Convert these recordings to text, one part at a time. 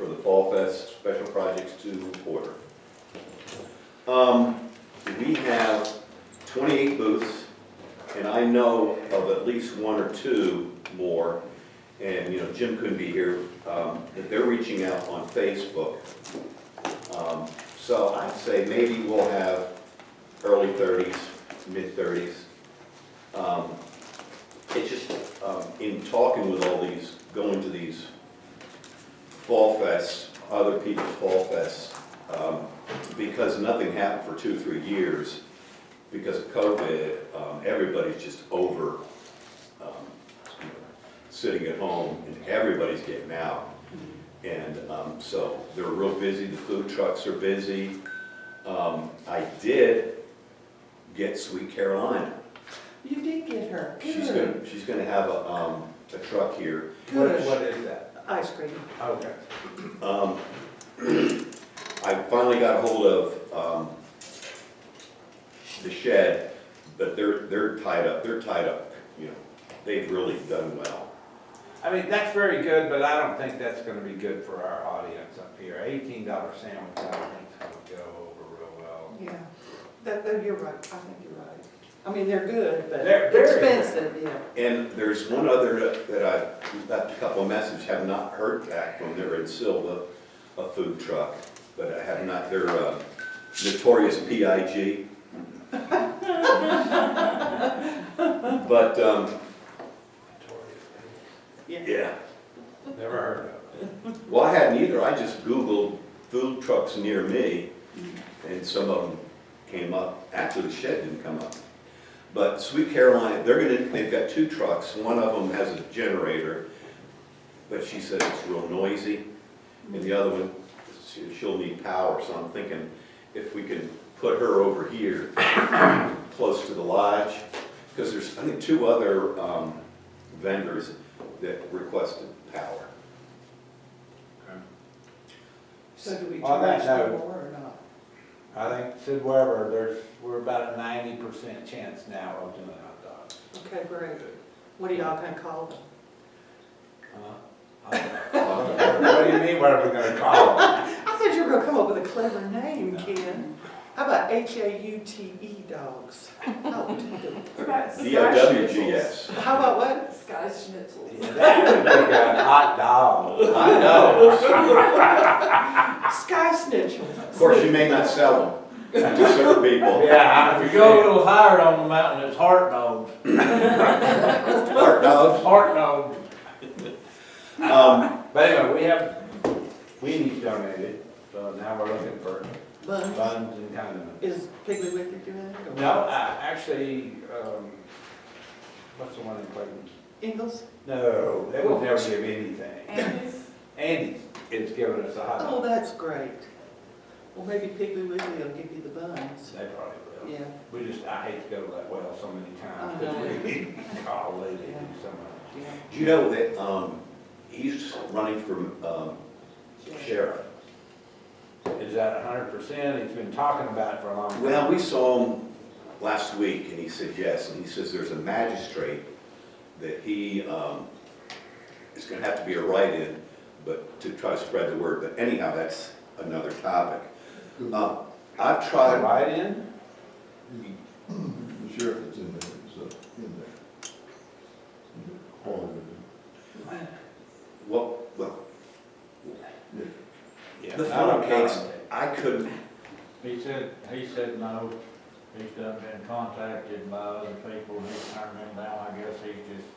for the Fall Fest Special Projects 2 order. We have 28 booths, and I know of at least one or two more, and you know, Jim couldn't be here, that they're reaching out on Facebook. So I'd say maybe we'll have early 30s, mid 30s. It's just, in talking with all these, going to these fall fests, other people's fall fests, because nothing happened for 2 or 3 years, because of COVID, everybody's just over sitting at home, and everybody's getting out. And so they're real busy, the food trucks are busy. I did get Sweet Carolina. You did get her. She's gonna have a truck here. What is that? Ice cream. Okay. I finally got a hold of the shed, but they're tied up. They're tied up. You know, they've really done well. I mean, that's very good, but I don't think that's gonna be good for our audience up here. $18 sandwich, I don't think it's gonna go over real well. Yeah, you're right, I think you're right. I mean, they're good, but They're very expensive, yeah. And there's one other that I left a couple of messages, have not heard back from. They're in Silva, a food truck, but I have not. They're Notorious PIG. But yeah. Never heard of it. Well, I hadn't either. I just Googled food trucks near me, and some of them came up. Actually, the shed didn't come up. But Sweet Carolina, they've got 2 trucks. One of them has a generator, but she said it's real noisy. And the other one, she'll need power. So I'm thinking if we can put her over here, close to the lodge, because there's, I think, 2 other vendors that requested power. Okay. So do we On that charge them note, more or not? I think Sid Weber, we're about a 90% chance now of doing hot dogs. Okay, great. What are y'all gonna call them? What do you mean, what are we gonna call them? I thought you were gonna come up with a clever name, Ken. How about HAUTE dogs? Oh, DOWGS. how about what? Sky Schnitzel. That would be a hot dog. I know. Sky Snitchels. Of course, you may not sell them to certain people. Yeah, If you go a little higher on the mountain, it's heart dogs. Heart dogs. Heart dogs. But anyway, we have weenies donated, so now we're looking for Buns. buns and condiments. Is Piggly Wiggly doing it? or- No, actually, what's the one in Clayton? Ingalls? No, they would never give anything. Andy's. Andy is giving us a hot Oh, dog. that's great. Well, maybe Piggly Wiggly will give you the buns. They probably will. Yeah. We just, I hate to go to that well so many times, I because know. we, golly, they do so much. Yeah. Do you know that he's running for sheriff? Is that 100%? He's been talking about it for a long time. Well, we saw him last week, and he said yes. And he says there's a magistrate that he is going to have to be a write-in, but to try to spread the word. But anyhow, that's another topic. I've tried. Right in? The sheriff that's in there is in there. All of it. Well, Yeah. the funnel cakes, I couldn't. He said no. He's done been contacted by other people. He's turned them down. I guess he's just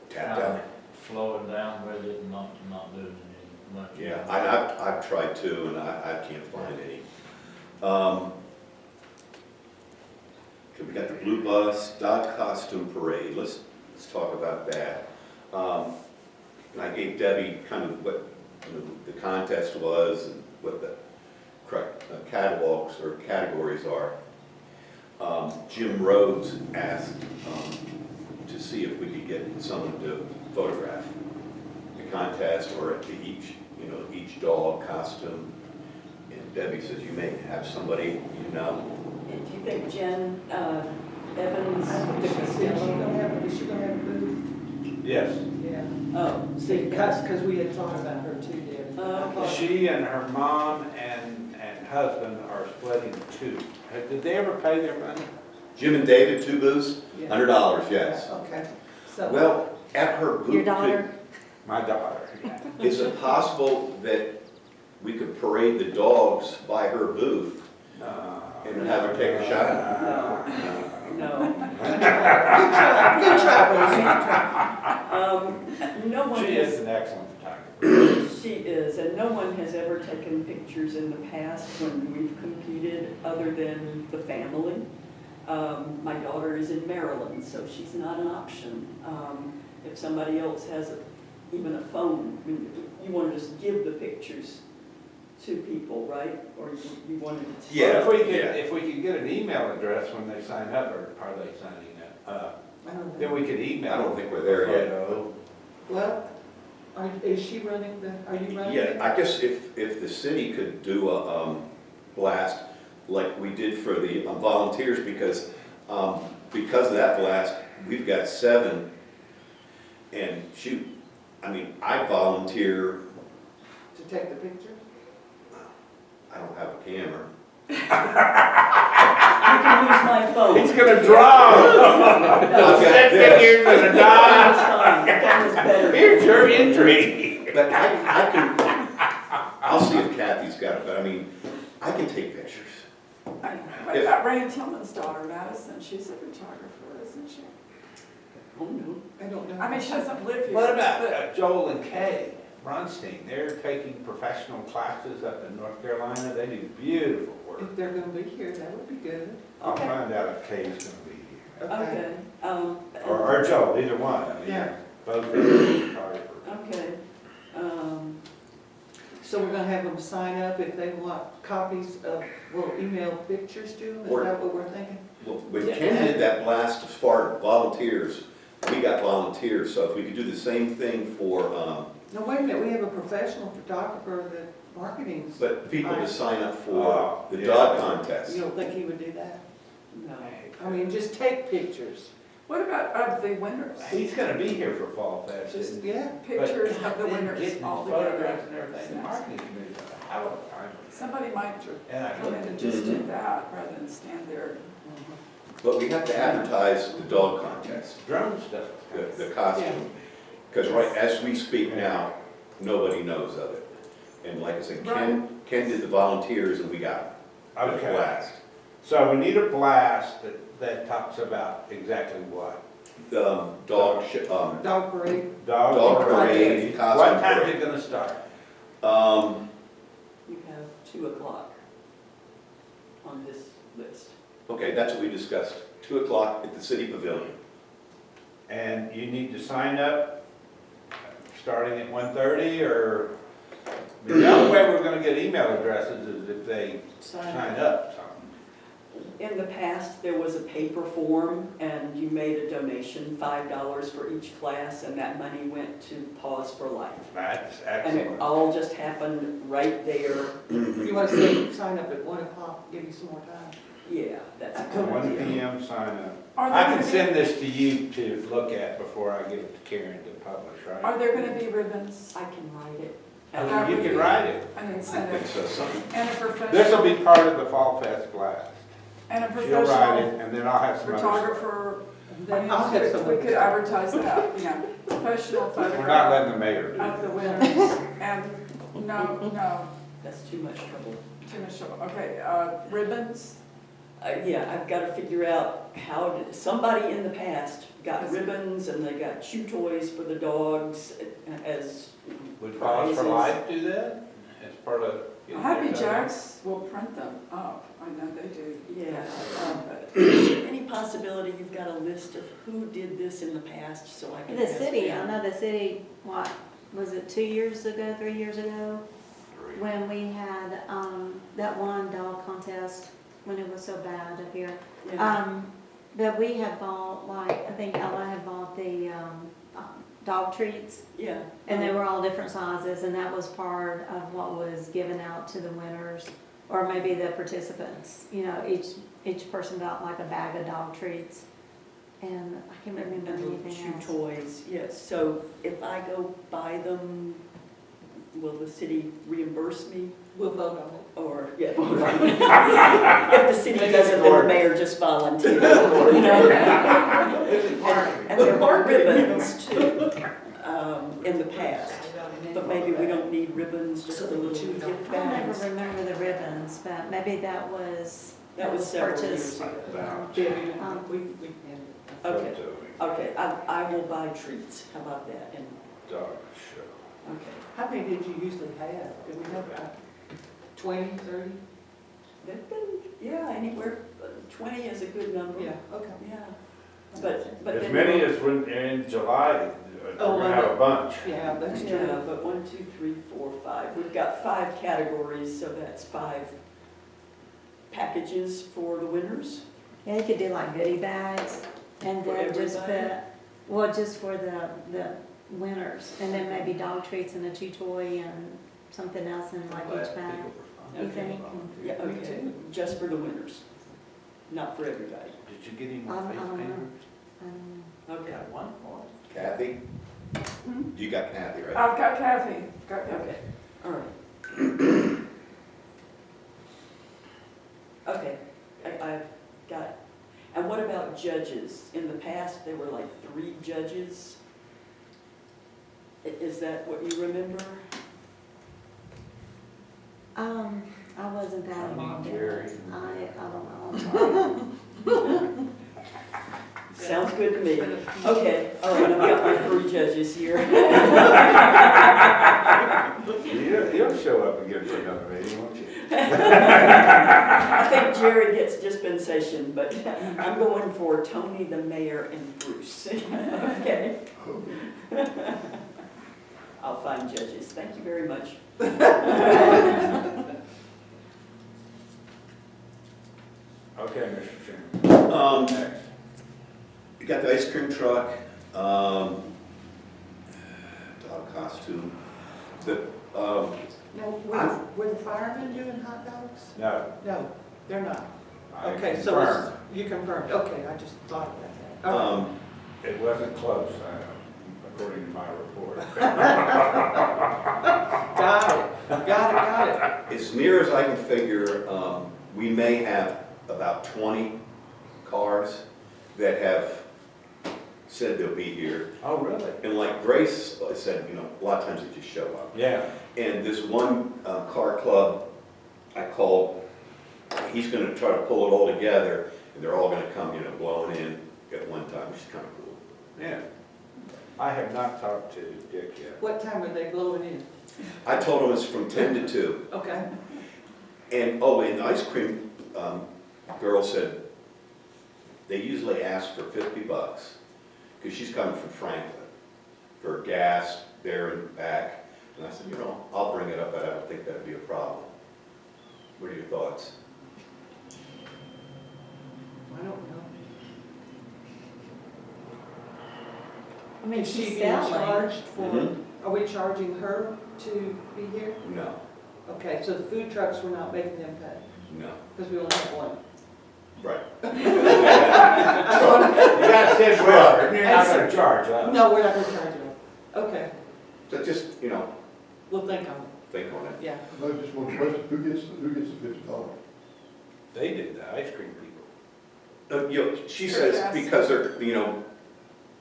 Tapped kinda out. slowing down with it and not doing it much. Yeah, I've tried too, and I can't find any. Okay, we got the Blue Bus Dodge Costume Parade. Let's talk about that. And I gave Debbie kind of what the contest was and what the correct catalogs or categories are. Jim Rhodes asked to see if we could get someone to photograph the contest or at each dog costume. And Debbie says you may have somebody you know. And do you think Jen Evans, Is she gonna have a booth? Yes. Yeah. oh, See, because we had talked about her too, Debbie. Okay. she and her mom and husband are splitting two. Did they ever pay their money? Jim and David, two booths, Yeah. $100, yes. Okay, so. Well, at her booth. Your daughter? My daughter. Is it possible that we could parade the dogs by her booth and have her take a shot? No. Good try, Bruce. No one She has, is an excellent photographer. she is, and no one has ever taken pictures in the past when we've competed other than the family. My daughter is in Maryland, so she's not an option. If somebody else has even a phone, I mean, you want to just give the pictures to people, right? Or you wanted to. Yeah. Well, if we could get an email address when they sign up, or are they signing up? I don't Then know. we could email. I don't think we're there yet. Photo. Well, is she running are you running it? Yeah, I guess if the city could do a blast like we did for the volunteers, because of that blast, we've got 7. And shoot, I mean, I volunteer, To take the picture? I don't have a camera. You can use my phone. He's gonna draw. I've got Stick this. figures and a That's dime. fine. The phone is better. Here's your entry. But I can, I'll see if Kathy's got it, but I mean, I can take pictures. What about Ray Tillman's daughter, Madison? She's a photographer, isn't she? Oh, no. I don't know. I mean, she doesn't live here. What about but- Joel and Kay Bronstein? They're taking professional classes up in North Carolina. They do beautiful work. If they're gonna be here, that would be good. I'll Okay. find out if Kay's gonna be here. Okay. Or Joel, either one. I mean, Yeah. both are photographers. Okay. So we're gonna have them sign up if they want copies of, we'll email pictures to them, is Or- that what we're thinking? Well, when Ken did that blast as far as volunteers, we got volunteers, so if we could do the same thing for, No, wait a minute, we have a professional photographer that marketing's. but people to sign up for Oh, the yeah. dog contest. You don't think he would do that? No. I mean, just take pictures. What about of the winners? He's gonna be here for Fall Fest. Just, isn't he? yeah. Pictures But of the then winners getting all photographs together. and everything, the marketing committee's a hell of a time. Somebody might And I come in looked and at just do Mhm. that rather than stand there. But we have to advertise the dog contest, drone stuff. the costume. Because right, as we speak now, nobody knows of it. And like I said, Ken did the volunteers and we got the Okay, blast. so we need a blast that talks about exactly what? Dog, Dog parade. dog parade, costume What time is parade. it gonna start? You have 2 o'clock on this list. Okay, that's what we discussed, 2 o'clock at the city pavilion. And you need to sign up, starting at 1:30, or, the only way we're gonna get email addresses is if they sign up. In the past, there was a paper form, and you made a donation, $5 for each class, and that money went to Pause for Life. That's And it excellent. all just happened right there. You wanna say, sign up at 1 o'clock, give you some more time? Yeah, that's a At good 1 idea. PM sign up. Are I there can gonna send be, this to you to look at before I give it to Karen to publish, right? are there gonna be ribbons? I can write it. Oh, you can write it. And then I send think it. so, something. And a This will professional, be part of the Fall Fest blast. and a She'll write it, professional and then I'll have some other stuff. photographer. Then I'll have some we other could stuff. advertise that, yeah. Professional We're not photograph letting the mayor do of it. the winners. And, no, That's too much trouble. too much trouble. Okay, ribbons. Yeah, I've got to figure out how did, somebody in the past got ribbons and they got chew toys for the dogs as Would Pause for prizes. Life do that as part of? Happy Jacks will print them up. I know they do. Yeah. But Is there any possibility you've got a list of who did this in the past so I can The ask city, them? I know the city, what, was it 2 years ago, 3 years ago? Three. When we had, that one dog contest, when it was so bad up here. Yeah. But we had bought, like, I think Ella had bought the, dog treats, Yeah. and they were all different sizes, and that was part of what was given out to the winners, or maybe the participants. You know, each person got like a bag of dog treats, and I can't remember And little anything chew else. toys, yes. So if I go buy them, will the city reimburse me? We'll vote on it. Or, yeah. If the city doesn't, then the mayor just volunteers. You know? And there are ribbons too, in the past. But maybe we don't need ribbons, just a little gift I don't bags. ever remember the ribbons, but maybe that was. That was several years purchased. ago. We Okay, okay, I will buy treats, how about that? And, Dog show. okay, How many did you usually have? Did we have about 20, 30? they've been, yeah, anywhere, 20 is a good number. Yeah, okay. Yeah, but As then. many as when, in July, we're Oh, gonna have a bunch. Yeah, that's Yeah, true. but 1, 2, 3, 4, 5. We've got 5 categories, so that's 5 packages for the winners. Yeah, you could do like goodie bags and For then just everybody? put, well, just for the winners. And then maybe dog treats and a chew toy and something else in like each bag. You think? Yeah, okay, just for the winners, not for everybody. Did you get any I more face don't know. painters? Okay, one more. Kathy? Hmm? You got Kathy, right? I've got Kathy, got Kathy. okay, all right. Okay, I've got, and what about judges? In the past, there were like 3 judges. Is that what you remember? I wasn't that involved in Jerry. it. I don't know, I'm sorry. Sounds good to me. Okay, all right, I've got my 3 judges here. You'll show up again for another meeting, won't you? I think Jerry gets dispensation, but I'm going for Tony, the mayor, and Bruce. Okay? I'll find judges. Thank you very much. Okay, Mr. Chairman. Next. You got the ice cream truck, dog costume, Now, were the firemen doing hot dogs? No. No, they're not. I Okay, so confirmed. you confirmed, okay, I just thought about that. All right. It wasn't close, according to my report. Got it. as near as I can figure, we may have about 20 cars that have said they'll be here. Oh, really? And like Grace said, you know, a lot of times they just show up. Yeah. And this one car club I called, he's gonna try to pull it all together, and they're all gonna come, you know, blowing in at one time, which is kind of cool. Yeah. I have not talked to Dick yet. What time are they blowing in? I told him it's from 10 to 2. Okay. And, oh, and the ice cream girl said they usually ask for $50, because she's coming from Franklin, for gas there and back. And I said, you know, I'll bring it up, but I don't think that'd be a problem. What are your thoughts? I don't know. I mean, Is she she's being selling. charged for, Mhm. are we charging her to be here? No, Okay, so the food trucks, we're not making them pay, no, because we only have one. right. You got Sid Weller, and you're not gonna charge, huh? No, we're not gonna charge them. Okay, So just, you know, we'll think on it, think on it. yeah. I just one question, who gets the $50? They did, the ice cream people. You know, she Sure, says gas. because they're, you know,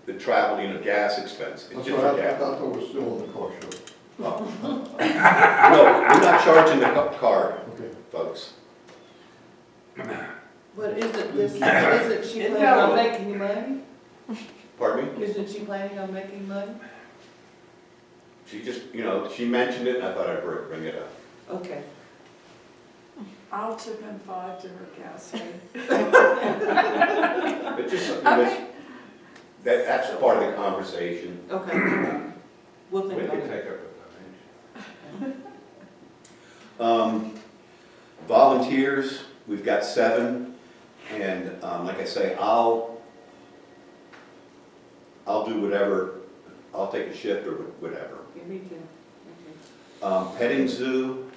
the travel, you know, gas expense, it's That's just what for I gas. thought that was still on the car show. Oh. No, we're not charging the car, Okay. folks. But isn't she planning on making money? Pardon me? Isn't she planning on making money? She just, you know, she mentioned it, and I thought I'd bring it up. Okay. I'll chip in 5 to her gas fee. But just, you know, that's part of the conversation. Okay. We'll We think can on take it. up Volunteers, we've got 7, and like I say, I'll do whatever, I'll take a shift or whatever. Yeah, me too. Petting zoo,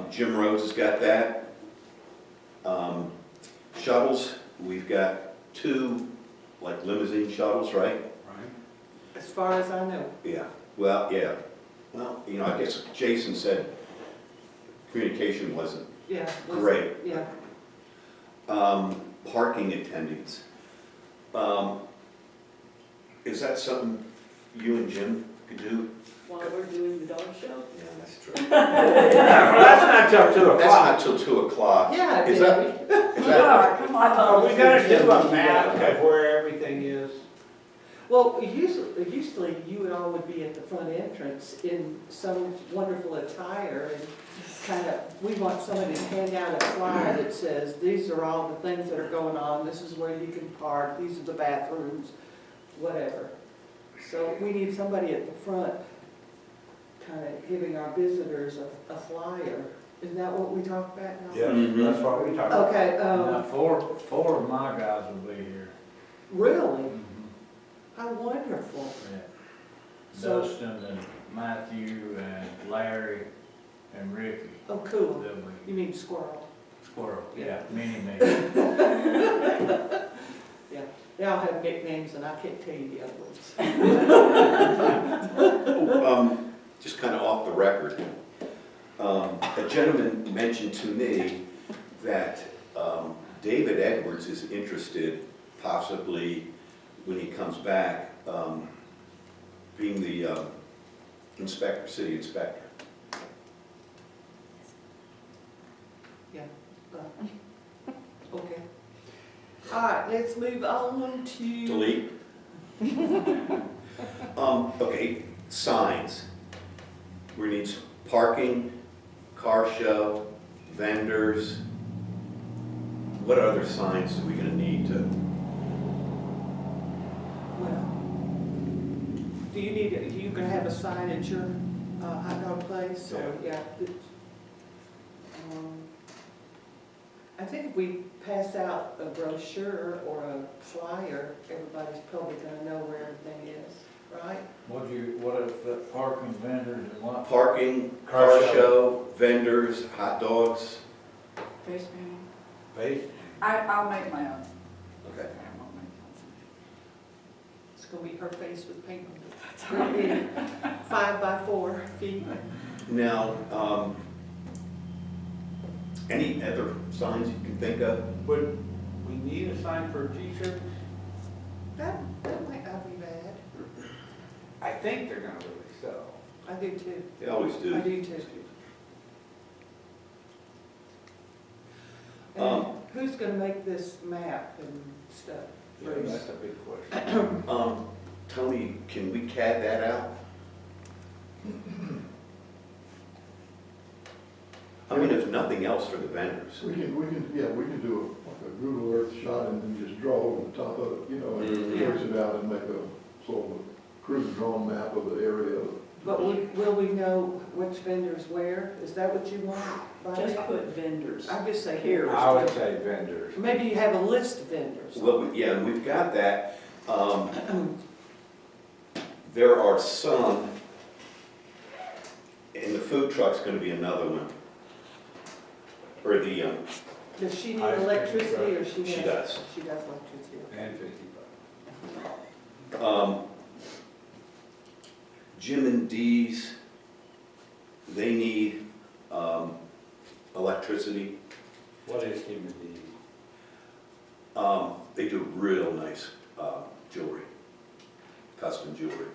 Jim Rhodes has got that. Shuttles, we've got 2, like limousine shuttles, right? Right. As far as I know. Yeah, well, yeah. Well, you know, I guess Jason said communication wasn't Yeah. great. Yeah. Parking attendants. Is that something you and Jim could do? While we're doing the dog show, Yeah, that's true. Well, that's not till 2 That's o'clock. not till 2 o'clock. Yeah, Is Debbie. that, Yeah, come on. Oh, we gotta do a map of where everything is. Well, usually you and all would be at the front entrance in some wonderful attire and kind of, we want somebody to hand out a flyer that says, these are all the things that are going on, this is where you can park, these are the bathrooms, whatever. So we need somebody at the front kind of giving our visitors a flyer. Isn't that what we talked about now? Yeah, Mhm. that's what we talked about. Okay, Now, four of my guys will be here. really? How wonderful. Yeah. So, Dustin and Matthew and Larry and Ricky. oh, cool. They'll be You mean squirrel? squirrel, yeah, mini me. They all have nicknames and I can't tell you the other ones. just kind of off the record, a gentleman mentioned to me that David Edwards is interested, possibly when he comes back, being the inspector, city inspector. Okay. All right, let's move on to. Delete. Okay, signs. We need parking, car show, vendors. What other signs are we gonna need to? Well, do you gonna have a sign at your hot dog place, or, yeah? I think if we pass out a brochure or a flyer, everybody's probably gonna know where everything is, right? What if the parking vendors and what? Parking, Car car show. show, vendors, hot dogs. Face painting. Base? I'll make my own. Okay. I won't make It's gonna be her face with paint on it. That's all right. 5 by 4 feet. Now, any other signs you can think of? Would we need a sign for t-shirts? That might not be bad. I think they're gonna really sell. I do too. They always do. I do too. Um, And who's gonna make this map and stuff? Yeah, Bruce? that's a big question. Tony, can we CAD that out? I mean, if nothing else for the vendors. We can do like a Google Earth shot and then just draw over the top of it, you know, and Mhm. trace it out and make a sort of a crude drawn map of the area. But will we know which vendors where? Is that what you want? just put vendors. I just say here. I would say vendors. Maybe you have a list of vendors. Well, yeah, we've got that. There are some, and the food truck's gonna be another one. Or the, Does she need I think electricity or she has? She does. She does electricity. And 55. Jim and Dee's, they need, electricity. What is Jim and Dee's? They do real nice, jewelry, custom jewelry.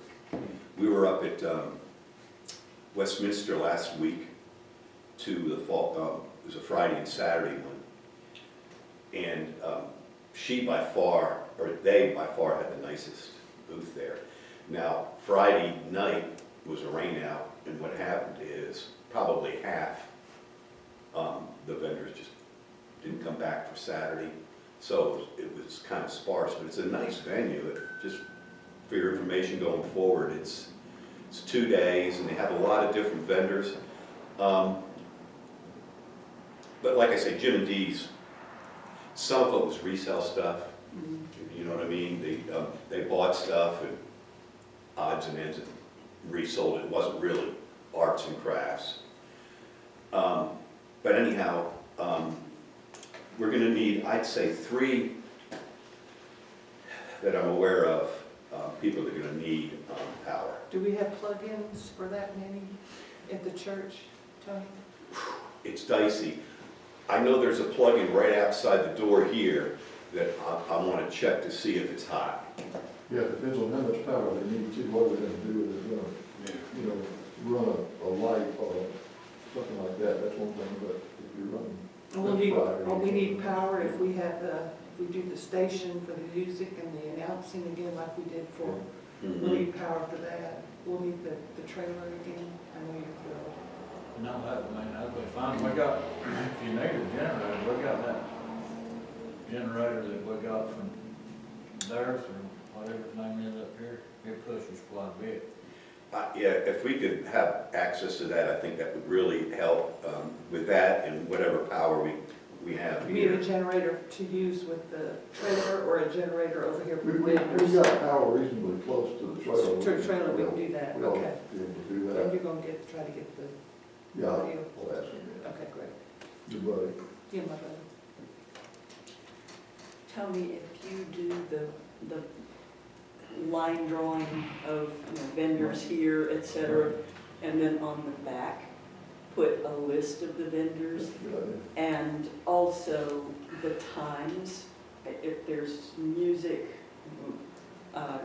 We were up at, Westminster last week to the fall, it was a Friday and Saturday one. And, she by far, or they by far had the nicest booth there. Now, Friday night was a rain out, and what happened is probably half, the vendors just didn't come back for Saturday. So it was kind of sparse, but it's a nice venue. Just for your information going forward, it's 2 days, and they have a lot of different vendors. But like I say, Jim and Dee's, some of it was resale stuff. You know what I mean? They bought stuff and odds and ends and resold it. It wasn't really arts and crafts. But anyhow, we're gonna need, I'd say 3 that I'm aware of, people that are gonna need, power. Do we have plug-ins for that many at the church, Tony? It's dicey. I know there's a plug-in right outside the door here that I wanna check to see if it's hot. Yeah, it depends on how much power they need to, what they're gonna do with it, you know, run a light or something like that, that's one thing, but if you're running. We need power if we have, if we do the station for the music and the announcing again like we did for, we'll need power for that. We'll need the trailer again, I know you're thrilled. No, that'd be fine. We got, if you need a generator, we got that generator that we got from theirs or whatever its name is up here. It pushes quite a bit. Yeah, if we could have access to that, I think that would really help with that and whatever power we have You need a here. generator to use with the trailer or a generator over here for We vendors? got power reasonably close to the trailer. To the trailer, we can do that, We'll okay. be able to do And that. you're gonna try to get the Yeah, audio? I'll ask him, Okay, great. your buddy. Yeah, my brother. Tony, if you do the line drawing of, you know, vendors here, et cetera, and then on the back, put a list of the vendors, That's a good idea. and also the times, if there's music,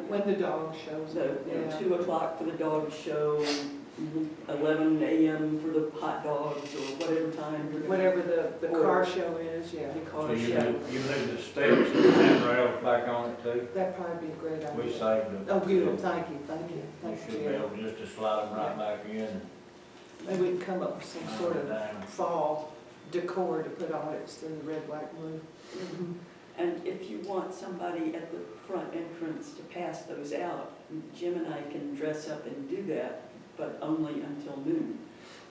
When the dog shows the, up, you know, yeah. 2 o'clock for the dog show, 11 a.m. for the hot dogs, or whatever time you're gonna. Whatever the car show is, yeah. The So car you show. need the steps and the handrails back on it too? That'd probably be a great idea. We saved them. Oh, good, thank you, You thank should you, be Jim. able just to slide them right back in. Maybe we can come up with some sort of Down. fall decor to put on it instead of the red, white, blue. Mhm. And if you want somebody at the front entrance to pass those out, Jim and I can dress up and do that, but only until noon.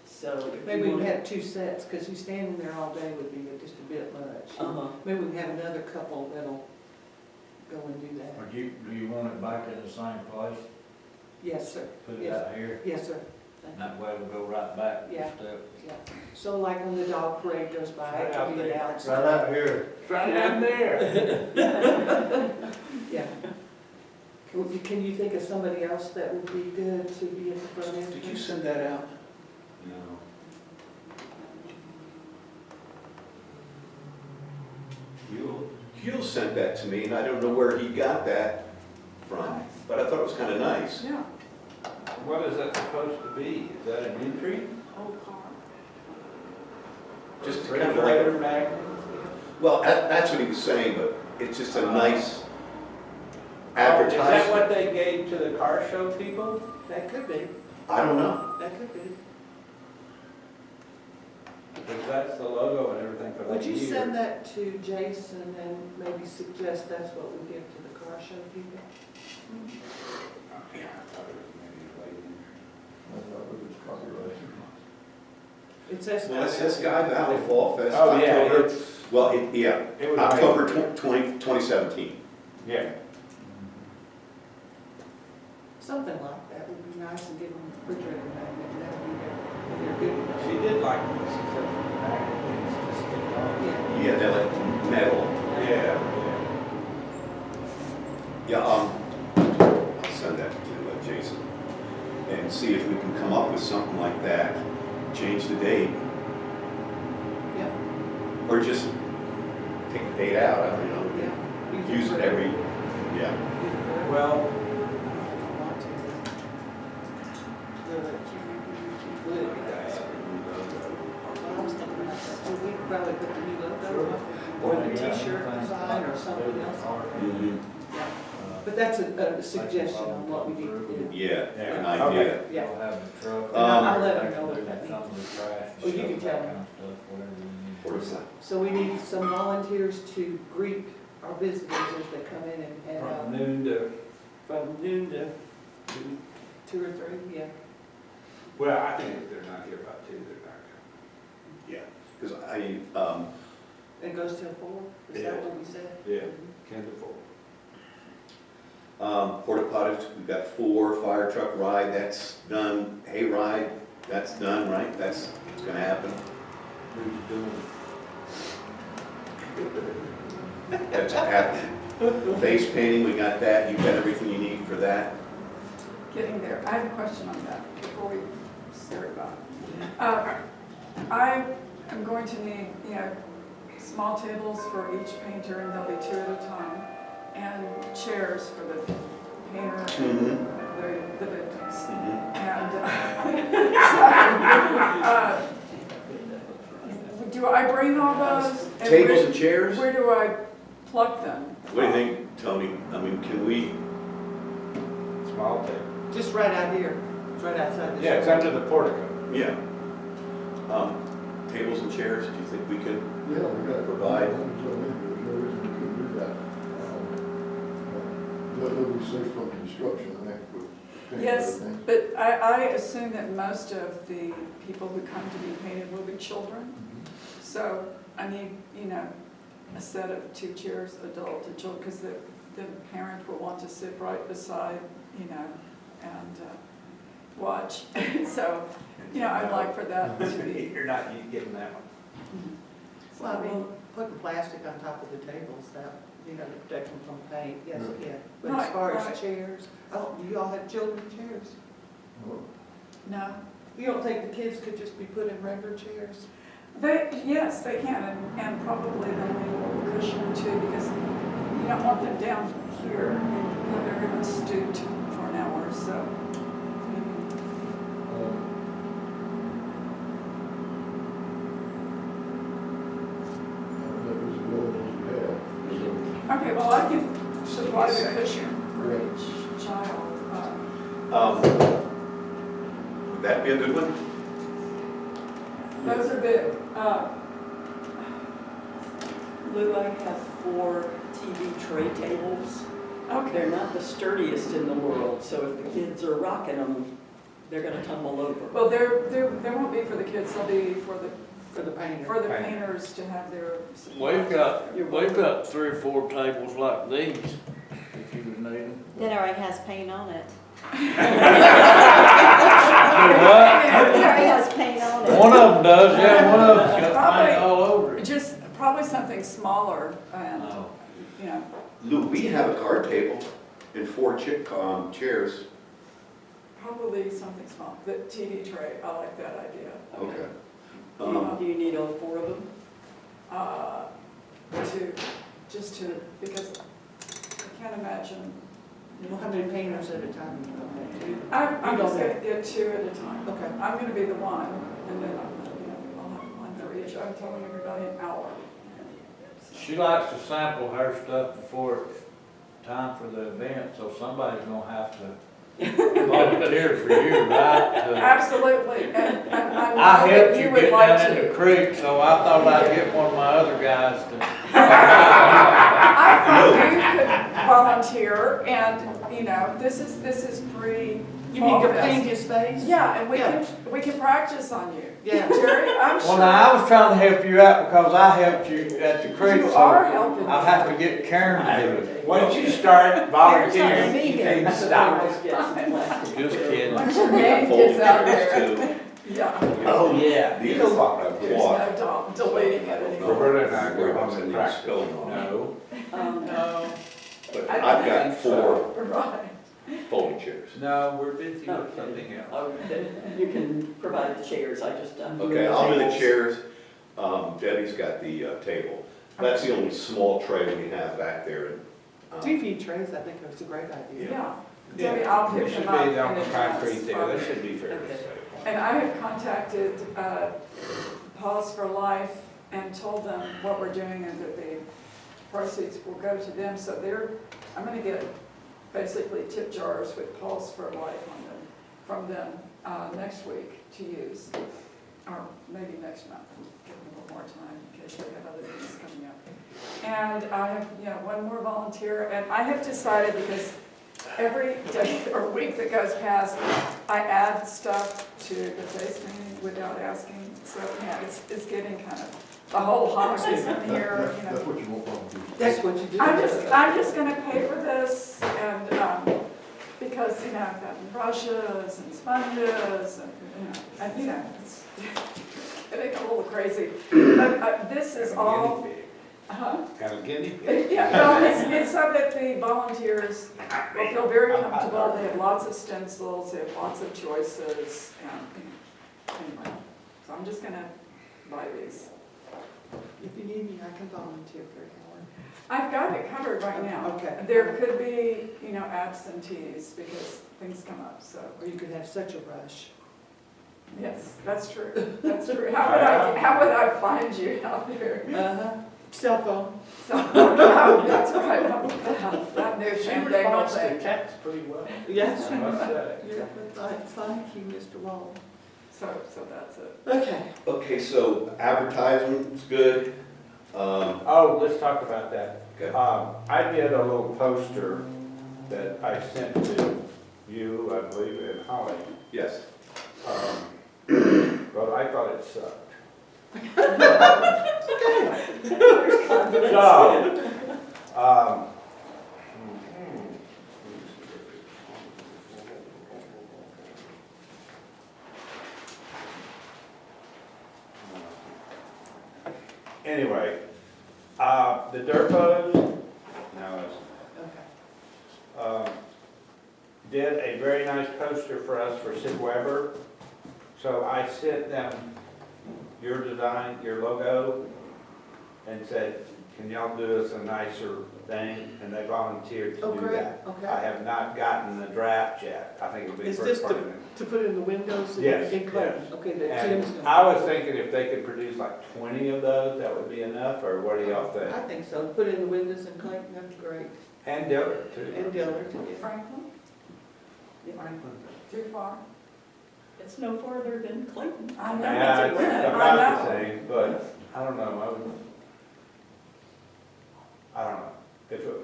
So if Maybe you we can want. have 2 sets, because you standing there all day would be just a bit much. Uh-huh. Maybe we can have another couple that'll go and do that. Or do you want it back in the same place? Yes, sir. Put it Yes. out here? Yes, sir. And that way we'll go right back Yeah. and stuff. Yeah. So like when the dog parade goes by, Right it out can be there. announced. Right out here. Right down there. Yeah. Can you think of somebody else that would be good to be at the front entrance? Did you send that out? No. Hugh sent that to me, and I don't know where he got that from, but I thought it was kind of nice. Yeah, What is that supposed to be? Is that an entry? old car. Just to Refrigerator kind of like, magnet? well, that's what he was saying, but it's just a nice Is that advertisement. what they gave to the car show people? That could be, I don't know. that could be. Because that's the logo and everything for that Would you year. send that to Jason and maybe suggest that's what we give to the car show people? Yeah, I thought it was maybe late in I thought it was copyright. It says. Well, it says Sky Valley Fall Fest, Oh, yeah, October, it's, well, yeah, it was. October 2017. Yeah. Something like that would be nice and give them a refrigerator magnet, and that would be their good. She did like this, except for the magnet things to stick on. Yeah. Yeah, they're like metal. Yeah, Yeah, I'll send that to Jason and see if we can come up with something like that, change the date, Yeah, or just take the date out, I don't know. yeah. Use it every, yeah. yeah. Well, I was thinking about that, too. We could probably put the new logo on, or the t-shirt design or something else. Mhm. Yeah. But that's a suggestion on what we need to do. Yeah, an Yeah, idea. Yeah. We'll have the truck. And I'll let her know what that Some of the trash and Oh, you stuff, can tell that me. kind of stuff, whatever we need. What is that? So we need some volunteers to greet our visitors as they come in and, from noon to, from noon to 2 or 3, yeah. well, I think if they're not here by 2, they're not Yeah, because And it goes till 4, is that Yeah. what we said? Yeah. 10 to 4. porta potties, we've got 4, fire truck ride, that's done, hay ride, that's done, right? That's gonna happen. Who's doing That's happening. Face painting, we got that, you got everything you need for that? Getting there. I have a question on that before we start about. I am going to need, small tables for each painter, and there'll be 2 at a time, and chairs for the painter and the victims. And do I bring all those? And Tables and chairs? where do I plug them? What do you think, Tony? I mean, can we, Small table. Just right out here, it's right outside the. Yeah, it's under the portico. yeah. Tables and chairs, do you think we could? Yeah, we got. Provide. There's no reason we couldn't do that. That would be safe from construction, I think, with. paint Yes, and everything. but I assume that most of the people who come to be painted will be children. So I need, a set of 2 chairs, adult and children, because the parent will want to sit right beside, and watch. So, I'd like for that to be. You're not getting that one. Well, I mean, putting plastic on top of the tables, that, to protect them from paint, yes, yeah. But as Right, far right. as chairs, do you all have children's chairs? No. You don't think the kids could just be put in regular chairs? Yes, they can, and probably they'll need a little cushion too, because you don't want them down here, they're going to stoop for an hour or so. That was the buildings we had. Okay, well, I can supply the cushion for each child. Would that be a good one? Those are big. Lou, I have 4 TV tray tables. Okay. They're not the sturdiest in the world, so if the kids are rocking them, they're gonna tumble over. Well, they won't be for the kids, they'll be for the For the painter? painters to have their. We've got 3 or 4 tables like these, if you would need them. It already has paint on it. What? It already has paint on it. One of them does, yeah, one of them's got Probably- paint all over it. Just probably something smaller and, Oh. Lou, we have a card table and 4 chairs. probably something small. The TV tray, I like that idea. Okay. Do you need all 4 of them? Because I can't imagine. Well, how many painters at a time? Okay. I'm You just don't gonna get 2 at a time. Okay. I'm gonna be the one, and then I'll have one for each. I'm telling everybody an hour. She likes to sample her stuff before it's time for the event, so somebody's gonna have to volunteer for you, right? Absolutely, and I I know helped that you you would get like down in to. the creek, so I thought I'd get one of my other guys to. I thought you could volunteer, and, this is pre. You need to paint his face? Yeah, and Yeah. we can practice on you. Yeah. Jerry, I'm Well, now, I sure was trying to help you out because I helped you at the creek, you so are helping. I'll have to get Karen to do it. Once you start volunteering, Be you here. can't stop. Just kidding. Bunch of man Fold kids out chairs there. too. Yeah, Oh, yeah. These are quad. there's no deleting it anymore. Roberta and I go home Something and you practice. spilled on. No. No. But I've got 4 Right. folding chairs. No, we're busy with something else. Oh, then you can provide the chairs, I just done. Okay, I'll do the chairs. Debbie's got the table. That's the only small tray we have back there. TV trays, I think that's a great idea. Yeah. Debbie, I'll It pick should them up. be in on the advance. concrete there, that should be fairly Okay. safe. And I have contacted Paws for Life and told them what we're doing and that the proceeds will go to them. So I'm gonna get basically tip jars with Paws for Life on them, from them next week to use, or maybe next month. Give them a little more time in case they have other things coming up. And I have, one more volunteer, and I have decided, because every day or week that goes past, I add stuff to the face painting without asking. So, it's getting kind of, the whole house is in here, That's what you want from people. That's what you do. I'm just gonna pay for this, and, because, I've gotten brushes and sponges, and, it's getting a little crazy. But this is all, Uh-huh. Kind of guinea pig. Yeah, no, it's so that the volunteers will feel very comfortable, they have lots of stencils, they have lots of choices, and, anyway. So I'm just gonna buy these. If you need me, I can volunteer for an I've got it covered right now. Okay. There could be, absentees because things come up, so. hour. Or you could have such a rush. Yes, that's true, that's true. How would I find you out there? Uh-huh. Cell phone. So, that's right, that new She fandangled responds to thing. text pretty well. Yes, I must say. thank you, Mr. Wall. So that's it. Okay. Okay, so advertisement's good. Oh, let's talk about that. Okay. I did a little poster that I sent to you, I believe, and Holly. Yes. But I thought it sucked. So, anyway, the Derpos, now it's Okay. did a very nice poster for us for Sid Weber. So I sent them your design, your logo, and said, can y'all do us a nicer thing? And they volunteered to Oh, do great, that. I okay. have not gotten the draft yet. I think it'll be Is first this part of it. To put in the windows Yes, in Clayton? Okay, that And Jim's gonna. I was thinking if they could produce like 20 of those, that would be enough, or what do y'all think? I think so. Put in the windows in Clayton, that'd be great. And Dillard too. And Dillard, yeah. Franklin, Franklin. too far? It's no farther than Clayton. I know. Yeah, it's I about the know. same, but I don't know, I don't know.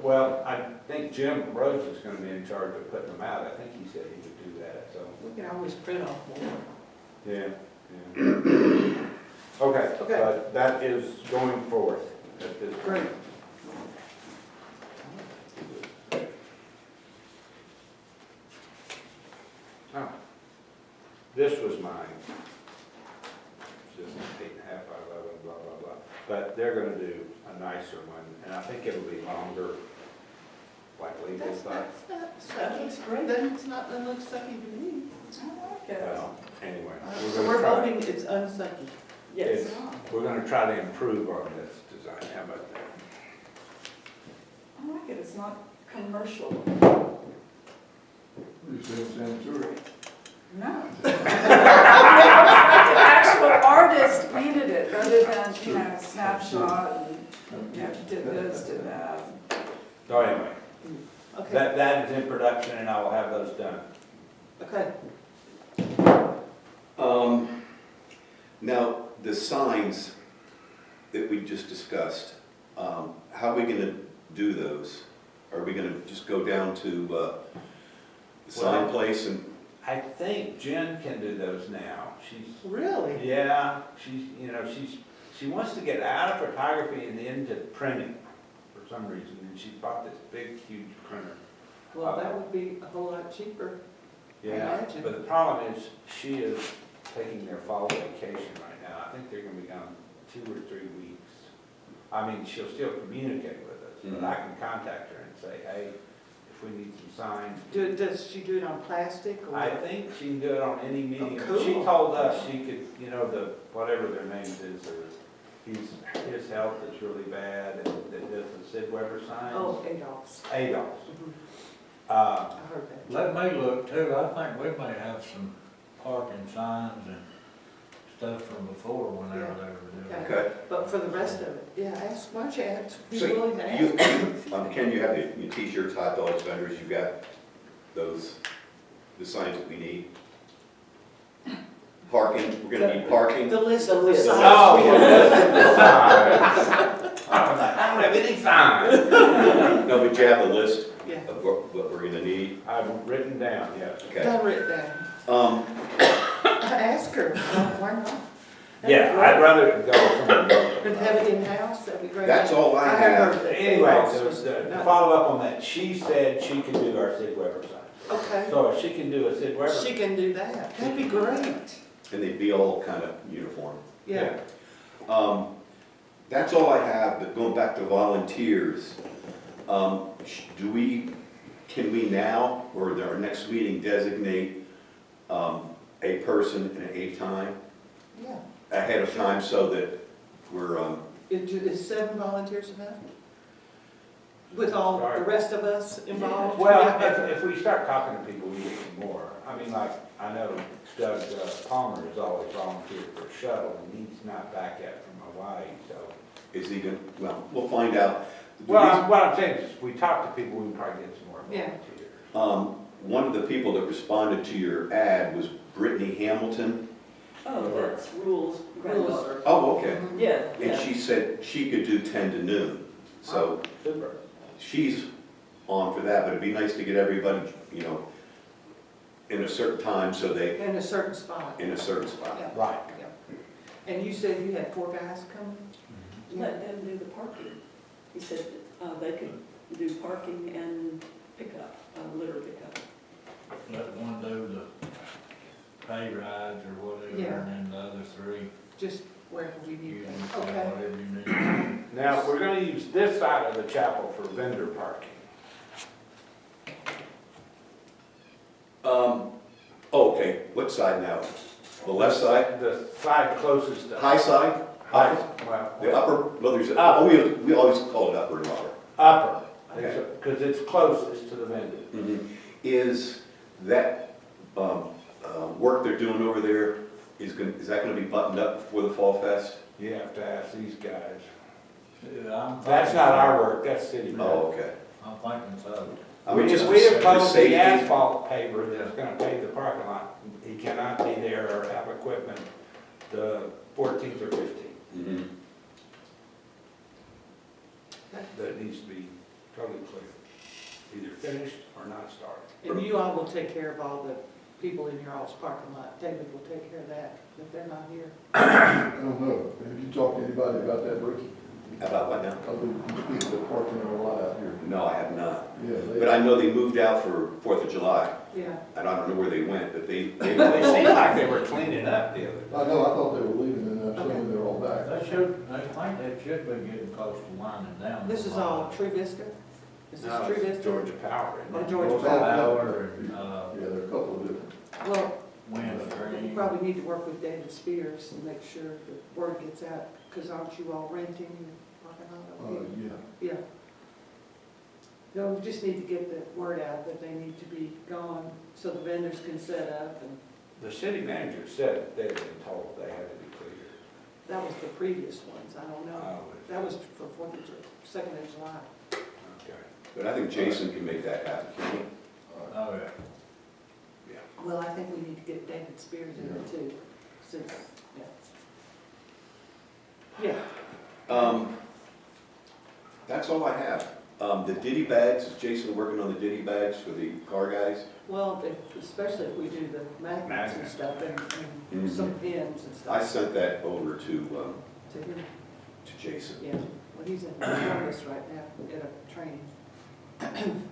Well, I think Jim Rhodes is gonna be in charge of putting them out. I think he said he would do that, so, We can always print off more. yeah. Okay, Okay. but that is going forth at this point. Great. Oh, this was mine. It's just 8.5 by 11, blah, blah, blah. But they're gonna do a nicer one, and I think it'll be longer, like legal That's size. not sucky. That's great. That's not, that looks sucky to me. I like it. Well, anyway, So we're we're gonna try, voting it's unsucky. Yes. we're gonna try to improve on this design. How about that? I like it, it's not commercial. You say Century? No. The actual artist painted it rather than, snapshot and, did this, did that. So anyway, Okay, that is in production, and I will have those done. okay. Now, the signs that we just discussed, how are we gonna do those? Are we gonna just go down to the sign Well- place and, I think Jen can do those now. She's, Really? yeah, she wants to get out of photography and into printing for some reason, and she bought this big, huge printer. Well, that would be a whole lot cheaper. Yeah, Imagine. but the problem is, she is taking their fall vacation right now. I think they're gonna be gone 2 or 3 weeks. I mean, she'll still communicate with us, but I can contact her and say, hey, if we need some signs. Does she do it on plastic or? I think she can do it on any medium. cool. She told us she could, whatever their names is, or his health is really bad, and that does the Sid Weber signs. Oh, Adolph's. Adolph's. Mhm. Uh, I heard that. Let me look too, I think we may have some parking signs and stuff from before whenever they were doing it. okay? But for the rest of it, yeah, ask, why don't you ask, be So willing to you, ask? Ken, you have your t-shirts, hot dogs, vendors, you got the signs that we need? Parking, we're gonna need parking? The list of the signs. Oh, we well, have. that's the sign. I don't have any signs. No, but you have the list Yeah, of what we're gonna need? I've written down, yes. Okay. got it down. Ask her, why not? That'd be Yeah, great. I'd rather go somewhere And else. have it in-house, that'd be great. That's all I have have. heard that Anyway, Adolph's so was to not- follow up on that, she said she could do our Sid Weber signs. Okay, So if she can do a Sid Weber. she can do that, that'd be great, And they'd be all kind of uniform. yeah. That's all I have, but going back to volunteers, can we now, or at our next meeting, designate a person and a time Yeah. ahead of time so that we're, Is 7 volunteers enough? With all the rest of us involved? Well, if we start talking to people, we get some more. I mean, like, I know Doug Palmer has always volunteered for a shuttle, and he's not back yet from Hawaii, so. is he going, well, we'll find out. The Well, what I'm saying is, if we talk to people, we can probably get some more Yeah. volunteers. One of the people that responded to your ad was Brittany Hamilton. Oh, that's Rule's granddaughter. Oh, okay. Yeah, And yeah. she said she could do 10 to noon. So Super. she's on for that, but it'd be nice to get everybody, in a certain time so they, In a certain spot. in a certain spot. Yeah. Right. And you said you had 4 guys coming? Let them do the parking. He said they could do parking and pickup, litter pickup. Let one do the pay rides or whatever, Yeah. and then the other 3, Just wherever we you need can them. do Okay. whatever you need. Now, we're gonna use this side of the chapel for vendor parking. Okay, what side now? The left side? The side closest to. High side? High, well, The upper, well, there's, Up. we always call it upper and lower. upper, Okay. because it's closest to the vendor. Is that, work they're doing over there, is that gonna be buttoned up before the Fall Fest? You have to ask these guys. Yeah, I'm That's thinking not our so. work, that's city work. Oh, okay. I'm thinking so. I mean, just We have for told safety. the asphalt paver that's gonna pave the parking lot, he cannot be there or have equipment the 14th or 15th. Mhm. That needs to be totally clear, either finished or not started. And you all will take care of all the people in your all's parking lot. David will take care of that if they're not here. I don't know, have you talked to anybody about that, Bruce? About what now? Other than people that park in our lot out here? No, I have not. Yeah, But I know they moved out for 4th of July, Yeah. and I don't know where they went, but they They seemed like they were cleaning up the other day. I know, I thought they were leaving, and I'm assuming they're all back. They should, I think they should be getting close to winding down. This is all True Vista? Is this No, True it's Vista? Georgia Power. isn't Oh, it? Georgia Power and, Yeah, there are a couple of different. Well, we Windstream. probably need to work with David Spears and make sure the word gets out, because aren't you all renting your parking lot over here? Yeah. Yeah. No, we just need to get the word out that they need to be gone so the vendors can set up, and The city manager said they had been told they had to be cleared. that was the previous ones, I don't know. Oh, That was for 2nd of July. okay. But I think Jason can make that happen, can he? Oh, yeah. Well, I think we need to get David Spears in there too, since, yeah. Yeah, That's all I have. The ditty bags, is Jason working on the ditty bags for the car guys? well, especially if we do the magnets and Magnets. stuff, and some pins and I stuff sent that over to to him. Jason. Yeah, well, he's in Columbus right now at a training.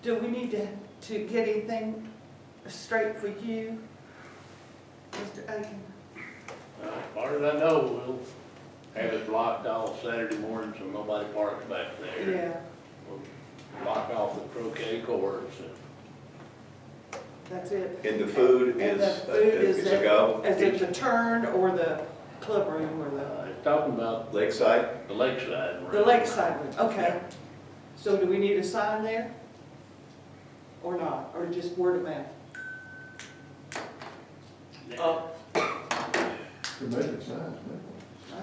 Do we need to get anything straight for you, Mr. Aiken? As far as I know, we'll have it blocked off Saturday morning so nobody parks back there. Yeah, We'll block off the croquet courts and that's it. And the food And the is, food is a go? Is it the turn or the club room or it's talking about Lakeside? the lakeside. the lakeside room? Okay. So do we need a sign there? Or not, or just word of mouth? To make it signs, man.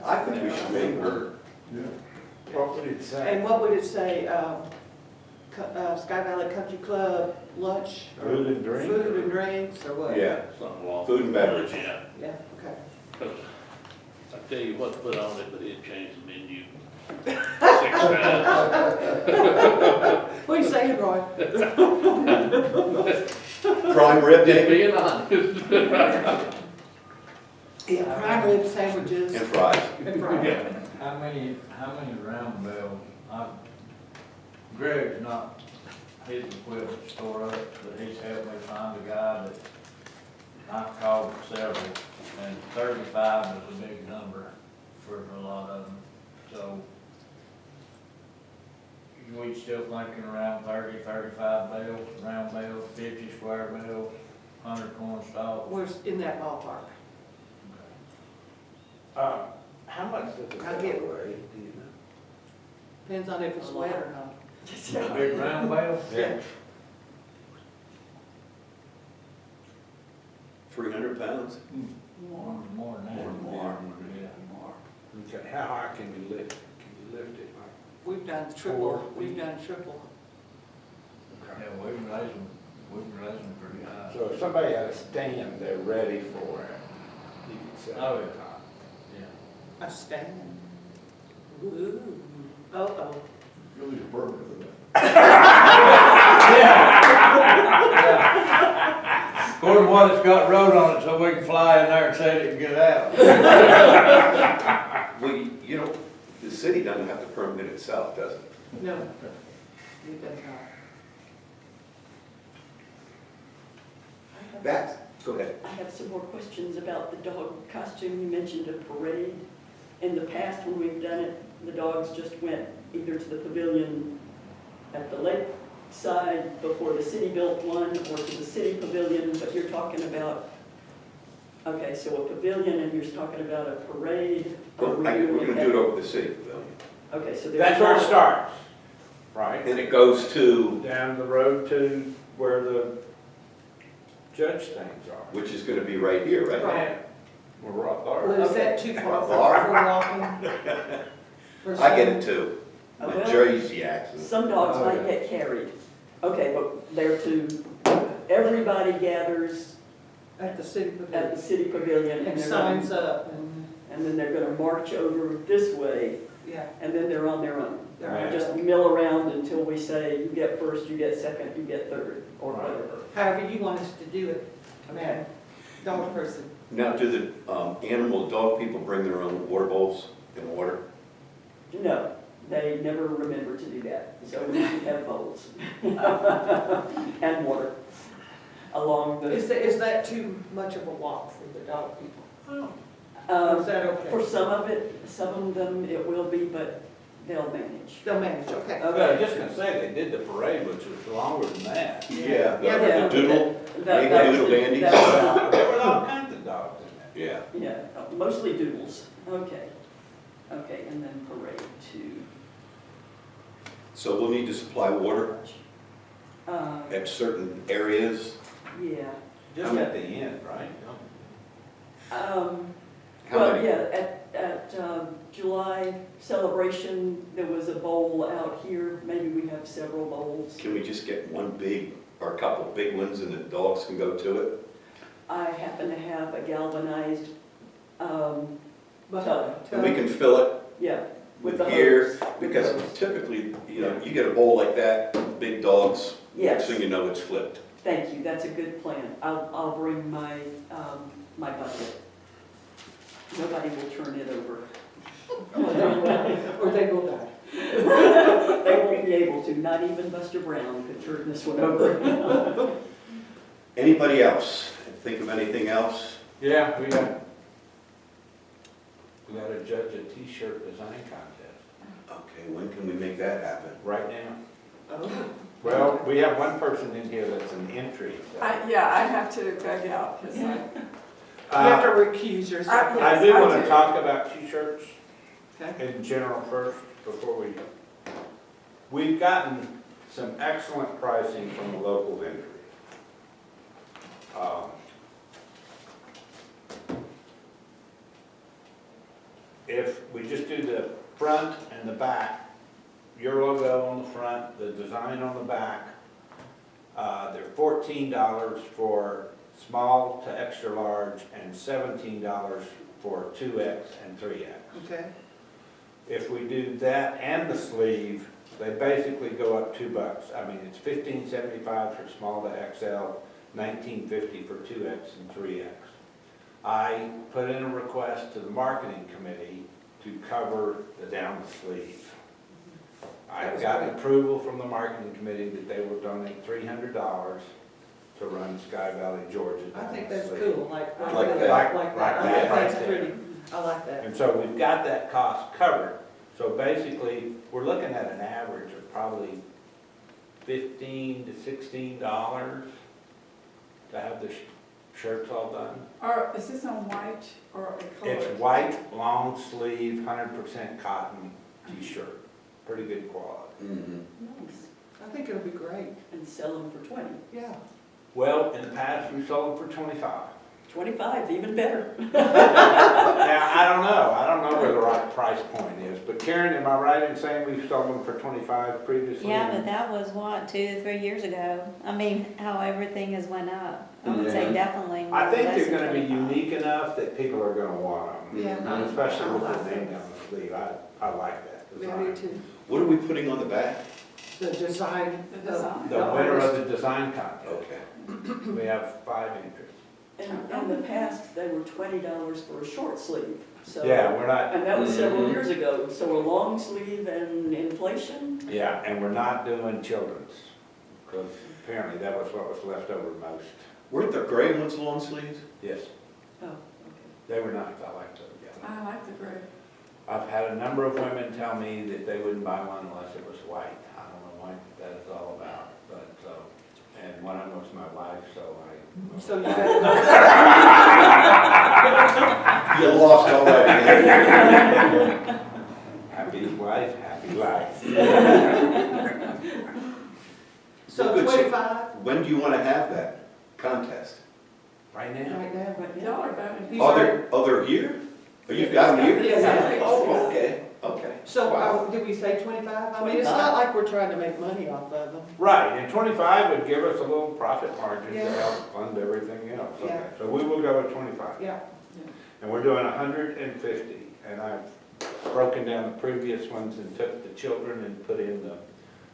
I think we should make her. Yeah. What would it say? And what would it say, Sky Valley Country Club lunch? or Food and drink? Food and drinks, or what? Yeah, Something along. Food and beverage. Yeah. Yeah, okay. 'Cause I tell you what to put on it, but it changed the menu 6 times. What are you saying, Roy? Prime rib, Just David? being honest. Yeah, prime rib sandwiches And fries. and fries. How many roundabouts, Greg's not his equipment store up, but he's helped me find a guy that I've called several, and 35 is a big number for a lot of them, so we still thinking around 30, 35 bales, round bales, 50 square bales, 100 corn stalks. We're in that ballpark. How much does it I'll get- weigh, do you know? Depends on if it's wet or not. The big round bales? Yeah. 300 pounds? More than that. More. Yeah. Okay, how high can you lift? Can you lift it like? We've done triple, we've done triple. Yeah, we can raise them pretty high. So if somebody had a stand, they're ready for it, you can set Oh, it yeah. up. Yeah. A stand. Ooh. Uh-oh. You'll need a permit for that. According to what it's got wrote on it, so we can fly in there and set it and get out. Well, you know, the city doesn't have to permit itself, does it? No. We done not. Go ahead. I have some more questions about the dog costume. You mentioned a parade. In the past, when we've done it, the dogs just went either to the pavilion at the lake side before the city built one, or to the city pavilion, but you're talking about, okay, so a pavilion, and you're talking about a parade? Are we We're doing gonna that? do it over the city pavilion. Okay, so there's That's where it not- starts, right? And it goes to, Down the road to where the judge things are. which is gonna be right here, right? Right. We're right there. Well, is that too far Far? for walking? For I get some? it too. My Well, Jersey accent. Some dogs Oh, might yeah. get carried. Okay, but they're everybody gathers At the city at the pavilion. city pavilion, And and signs up and, then they're gonna march over this way, yeah. and then they're on their own. they're Right. on. Just mill around until we say, you get first, you get second, you get third, or Right. whatever. However you want us to do it, man, dog person. Now, do the dog people bring their own water bowls and water? No, they never remember to do that, so we should have bowls. And water along the, Is that too much of a walk for the dog people? Or um, is that okay? for some of them it will be, but they'll manage. They'll manage, okay. I was just gonna say, they did the parade, which was longer than that. Yeah. Yeah, The doodle, That- maybe doodle dandies? There were all kinds of dogs in Yeah. Yeah, mostly doodles, okay. Okay, and then parade to, So we'll need to supply water uh, at certain areas. yeah. there. Just at the end, right? Um, How well, many? yeah, at July celebration, there was a bowl out here, maybe we have several bowls. Can we just get one big, or a couple big ones and the dogs can go to it? I happen to have a galvanized, But, And we can fill it yeah, with the here, hose. because With the hose. typically, you know, you get a bowl like that, big dogs, next Yes, thing you know, it's flipped. thank you, that's a good plan. I'll bring my, my bucket. Nobody will turn it over. or they will die. They won't be able to, not even Buster Brown could turn this one over. Anybody else? Think of anything else? Yeah, we got to judge a t-shirt design contest Okay, when can we make that happen? right now. Oh. Well, we have one person in here that's an entry. so. Yeah, I have to beg out, because You have to Uh, recuse yourself. I- I do Yes, I want to do. talk about t-shirts Okay. in general first, before we've gotten some excellent pricing from the local vendor. If we just do the front and the back, your logo on the front, the design on the back, they're $14 for small to extra large and $17 for 2X and 3X. Okay, If we do that and the sleeve, they basically go up $2. I mean, it's $15.75 for small to XL, $19.50 for 2X and 3X. I put in a request to the marketing committee to cover the down the sleeve. I got approval from the marketing committee that they will donate $300 to run Sky Valley, Georgia. I down think the that's sleeve. cool, like Like that, that. like Like that. I that, think right that's there. pretty. I like that. And so we've got that cost covered. So basically, we're looking at an average of probably $15 to $16 to have the shirts all done. Or is this on white or a color? It's white, long sleeve, 100% cotton t-shirt, pretty good quality. Mhm. Nice. I think it'll be great. And sell them for 20. Yeah. Well, in the past, we sold them for 25. 25, even better. Now, I don't know where the right price point is, but Karen, am I right in saying we've sold them for 25 previously? Yeah, but that was what, 2 to 3 years ago? I mean, how everything has went up. I would say Yeah. definitely. I think less they're than gonna be 25. unique enough that people are gonna want them. Yeah. And especially with I like the name it. on the sleeve, I like that Yeah, me design. too. What are we putting on the back? The design. The design. The winner of the design contest, Okay. we have 5 entries. And in the past, they were $20 for a short sleeve, so. Yeah, we're not, And that was several years ago, so a long sleeve and inflation, yeah, and we're not doing children's, because apparently that was what was left over most. Weren't the gray ones long sleeves? Yes, oh, okay. they were nice, I liked them, yeah. I like the gray. I've had a number of women tell me that they wouldn't buy one unless it was white. I don't know what that is all about, but, and one of them was my wife, so I. So you got, You lost already. Happy wife, happy life. so Well, good. 25 When do you want to have that contest? Right now? right now? Y'all are voting. He's Oh, they're here? Oh, you've got them here? Yeah. Oh, okay, okay. So, Wow. did we say 25? I mean, it's not like we're trying to make money off of them. Right, and 25 would give us a little profit margin to Yeah. help fund everything else. Okay, Yeah. so we will go with 25. Yeah. And we're doing 150, and I've broken down the previous ones and took the children and put in the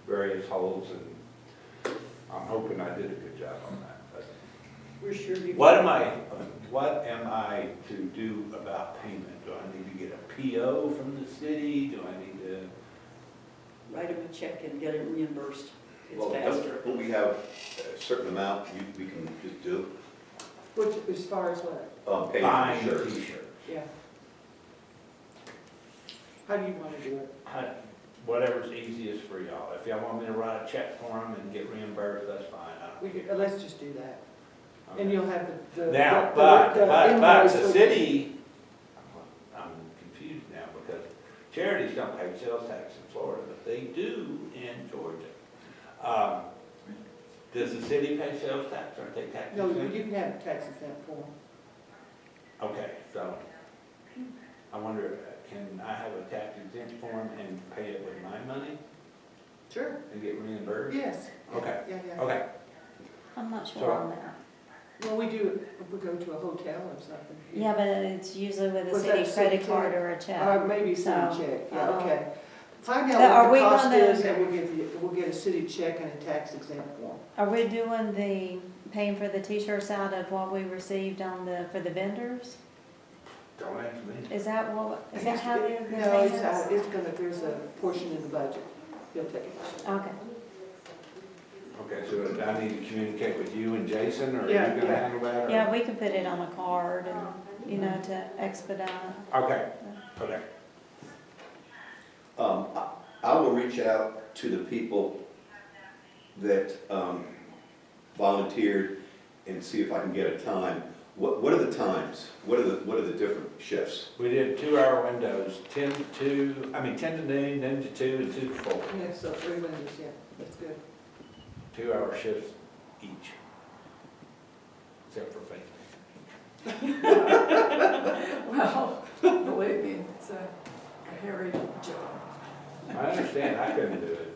various holes, and I'm hoping I did a good job on that. But We're sure you. what am I to do about payment? Do I need to get a PO from the city? Do I need to? Write them a check and get it reimbursed. It's Well, faster. don't we have a certain amount we can just do? Which, as far as what? Pay Buying for the the shirts? t-shirt. Yeah. How do you want to do it? Whatever's easiest for y'all. If y'all want me to write a check for them and get reimbursed, that's fine. I We don't could, care. let's just do that. Okay. And you'll have the. Now, the- but the invoice the with- city, I'm confused now because charities don't pay sales tax in Florida, but they do in Georgia. Does the city pay sales tax or take tax No, exempt? you can have a tax exempt form. Okay, so I wonder, can I have a tax exempt form and pay it with my money Sure. and get reimbursed? Yes. Okay. Yeah, yeah. Okay, I'm not So- sure on that. Well, we do, if we go to a hotel or something. Yeah, but it's usually with a Was city that credit city card check? or a check. Or maybe So, city check, yeah, I don't- okay. Find Are out what we the cost gonna- is, and we'll get a city check and a tax exempt form. Are we doing the, paying for the t-shirts out of what we received on the, for the vendors? don't ask me. Is that what, is that how the No, payments? it's gonna, there's a portion in the budget. You'll take it. Okay. Okay, so I need to communicate with you and Jason, or are you Yeah, gonna yeah. handle that? or- Yeah, we could put it on a card and, you know, to expedite. Okay, okay. I will reach out to the people that volunteered and see if I can get a time. What are the times? What are the different shifts? We did 2-hour windows, 10 to noon, then to 2, and 2 to 4. Yeah, so 3 windows, yeah, that's good. 2-hour shifts each. Except for faith. Well, believe me, it's a hairy job. I understand, I couldn't do it.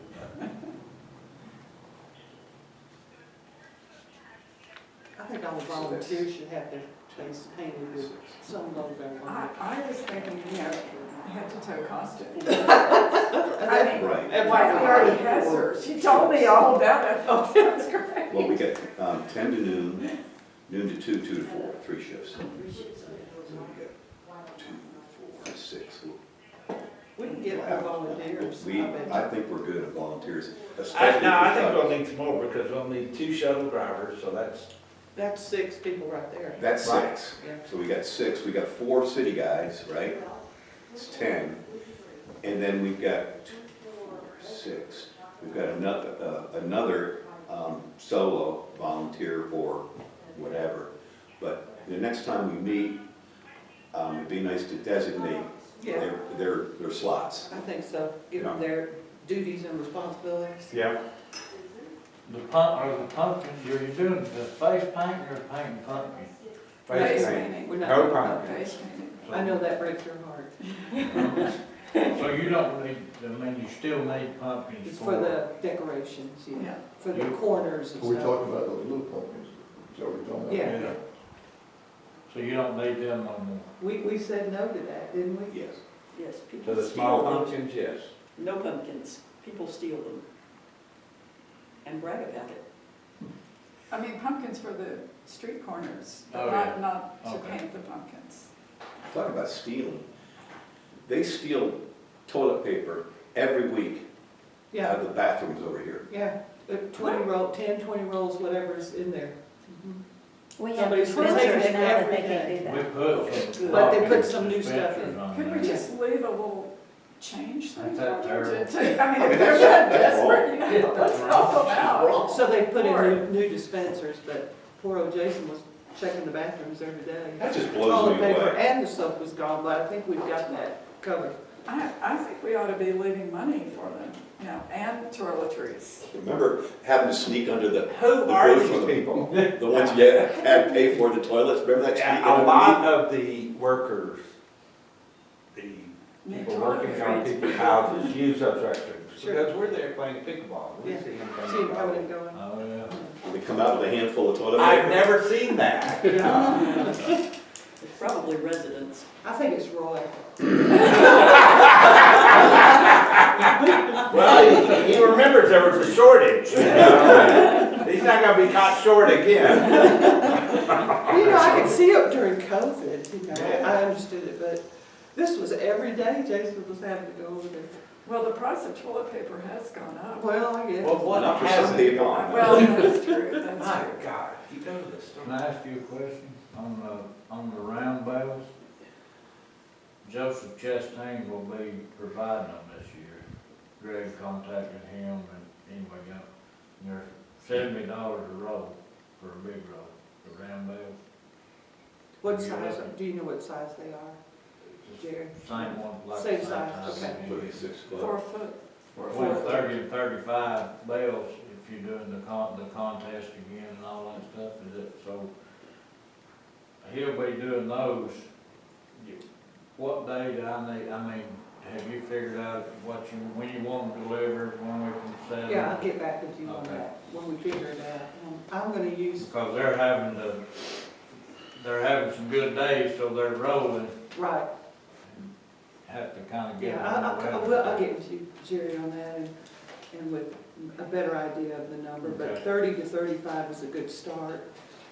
I think all the volunteers should have their face painted with some logo on it. I was thinking, head-to-toe costume. Right. Right. And my already has her, she told me all about it, oh, that was great. Well, we get 10 to noon, noon to 2, 2 to 4, 3 shifts. So we get 2, 4, 6. We can get more volunteers. I think we're good at volunteers, I especially think for we'll need some more, because we'll need 2 shuttle drivers, so that's That's 6 people right there. That's Right. 6. Yeah. So we got 6, we got 4 city guys, right? It's 10. And then we've got 2, 4, 6. We've got another solo volunteer for whatever. But the next time we meet, it'd be nice to designate Yeah, their slots. I think so. Give them their duties and responsibilities. Yeah. The pumpkins, you're doing the face paint or painting pumpkins? Face paint. painting. We're not. No pumpkin. Face painting. I know that breaks your heart. So you don't need, I mean, you still need pumpkins It's for the decorations, yeah, Yeah. for the corners and We stuff. talked about those little pumpkins, is that what we're talking about? Yeah. Yeah. So you don't need them no more. We said no to that, didn't we? Yes. Yes, So people the steal small them. pumpkins, yes. No pumpkins, people steal them. And brag about it. I mean, pumpkins for the street corners, Oh, but yeah. not to Okay. paint the pumpkins. Talk about stealing. They steal toilet paper every week out Yeah, of the bathrooms over here. yeah, 10, 20 rolls, whatever's in there. Mhm. We have Somebody's dispensers taking it now that every they can't day. do that. We put some. But they put pumpkin some new stuff in. dispensers on Could we there. just leave a little change thing That's for that them terrible. to take? I mean, I mean, if they're that's- that that's desperate, you know, let's help them out. So they put in new dispensers, but poor old Jason was checking the bathrooms every day. That just blows Toilet me paper away. and the soap was gone, but I think we've got that covered. I think we ought to be leaving money for them, you know, and toiletries. Remember having to sneak under the Who The are booth these for the- people? the ones you had to pay for the toilets? Remember that sneaking A lot underneath? of the workers, the Need people working on toiletries. people's houses use those restrooms. Sure. Because we're there playing pickleball. We Yeah. see them See them coming coming. and going. Oh, yeah. They come out with a handful of toilet paper. I've never seen that. It's probably residents. I think it's Roy. Well, he remembers there was a shortage. He's not gonna be caught short again. You know, I could see it during COVID, you know, Yeah. I understood it, but this was every day Jason was having to go over there. Well, the price of toilet paper has gone up. Well, I guess. Well, what Not for some hasn't people. gone? Well, that's true, that's My true. God, you go to the store. Can I ask you a question on the round bales? Joseph Chastain will be providing them this year. Greg contacted him and anyway, they're $70 a roll for a big roll, the round bales. What size, do you know what size they are? Jerry? Same one, like. Same the size, okay. 36 club. 4 foot. Well, 30 and 35 bales, if you're doing the contest again and all that stuff, is it, so he'll be doing those. What day do I need, I mean, have you figured out when you want them delivered, when we can sell them? Yeah, I'll get back with you on Okay. that, when we figure it out. I'm gonna use, Because they're having some good days, so they're rolling, right, have to kind of get. yeah, them I'll get with you, Jerry, on that, and with a better idea of the number, but Okay. 30 to 35 is a good start.